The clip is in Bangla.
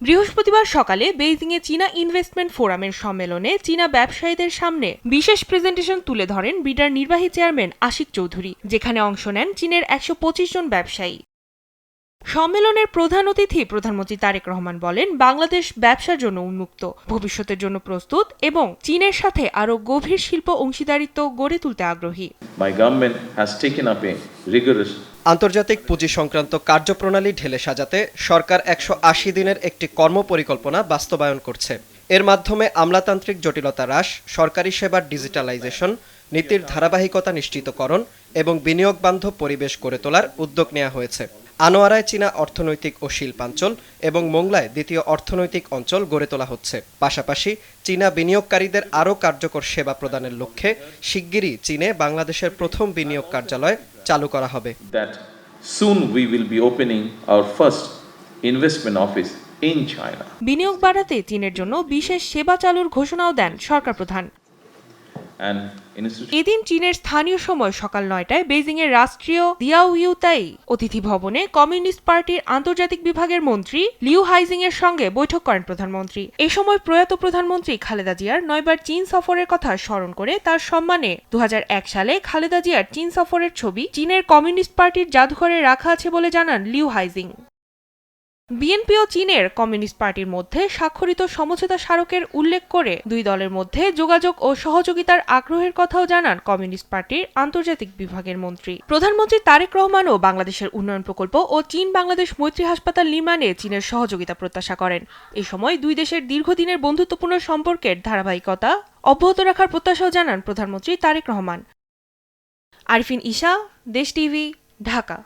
বৃহস্পতিবার সকালে বেইজিংয়ে চীনা ইনভেস্টমেন্ট ফোরামের সম্মেলনে চীনা ব্যবসায়ীদের সামনে বিশেষ প্রেজেন্টেশন তুলে ধরেন বিডার নির্বাহী চেয়ারম্যান আশিক চৌধুরী, যেখানে অংশ নেন চীনের ১২৫ জন ব্যবসায়ী। সম্মেলনের প্রধান অতিথি প্রধানমন্ত্রী তারেক রহমান বলেন, বাংলাদেশ ব্যবসার জন্য উন্মুক্ত, ভবিষ্যতের জন্য প্রস্তুত এবং চীনের সাথে আরও গভীর শিল্প অংশীদারিত্ব গড়ে তুলতে আগ্রহী। আন্তর্জাতিক পুঁজি সংক্রান্ত কার্যপ্রণালী ঢেলে সাজাতে সরকার ১৮০ দিনের একটি কর্মপরিকল্পনা বাস্তবায়ন করছে। এর মাধ্যমে আমলাতান্ত্রিক জটিলতা হ্রাস, সরকারি সেবার ডিজিটালাইজেশন, নীতির ধারাবাহিকতা নিশ্চিতকরণ এবং বিনিয়োগ বান্ধব পরিবেশ গড়ে তোলার উদ্যোগ নেওয়া হয়েছে। আনোয়ারায় চীনা অর্থনৈতিক ও শিল্পাঞ্চল এবং মোংলায় দ্বিতীয় অর্থনৈতিক অঞ্চল গড়ে তোলা হচ্ছে। পাশাপাশি চীনা বিনিয়োগকারীদের আরও কার্যকর সেবা প্রদানের লক্ষ্যে শিগগিরই চীনে বাংলাদেশের প্রথম বিনিয়োগ কার্যালয় চালু করা হবে। বিনিয়োগ বাড়াতে চীনের জন্য বিশেষ সেবা চালুর ঘোষণাও দেন সরকার প্রধান। এদিন চীনের স্থানীয় সময় সকাল ৯টায় বেইজিংয়ের রাষ্ট্রীয় দিয়াওইউতাই অতিথি ভবনে কমিউনিস্ট পার্টির আন্তর্জাতিক বিভাগের মন্ত্রী লিউ হাইজিং এর সঙ্গে বৈঠক করেন প্রধানমন্ত্রী। এ সময় প্রয়াত প্রধানমন্ত্রী খালেদা জিয়ার ৯বার চীন সফরের কথা স্মরণ করে তার সম্মানে ২০০১ সালে খালেদা জিয়ার চীন সফরের ছবি চীনের কমিউনিস্ট পার্টির জাদুঘরে রাখা আছে বলে জানান লিউ হাইজিং। বিএনপি ও চীনের কমিউনিস্ট পার্টির মধ্যে স্বাক্ষরিত সমঝোতা স্মারকের উল্লেখ করে দুই দলের মধ্যে যোগাযোগ ও সহযোগিতার আগ্রহের কথাও জানান কমিউনিস্ট পার্টির আন্তর্জাতিক বিভাগের মন্ত্রী। প্রধানমন্ত্রী তারেক রহমানও বাংলাদেশের উন্নয়ন প্রকল্প ও চীন বাংলাদেশ মৈত্রী হাসপাতাল নির্মাণে চীনের সহযোগিতা প্রত্যাশা করেন। এ সময় দুই দেশের দীর্ঘদিনের বন্ধুত্বপূর্ণ সম্পর্কের ধারাবাহিকতা অব্যাহত রাখার প্রত্যাশাও জানান প্রধানমন্ত্রী তারেক রহমান। আরিফিন ঈশা, দেশ টিভি, ঢাকা।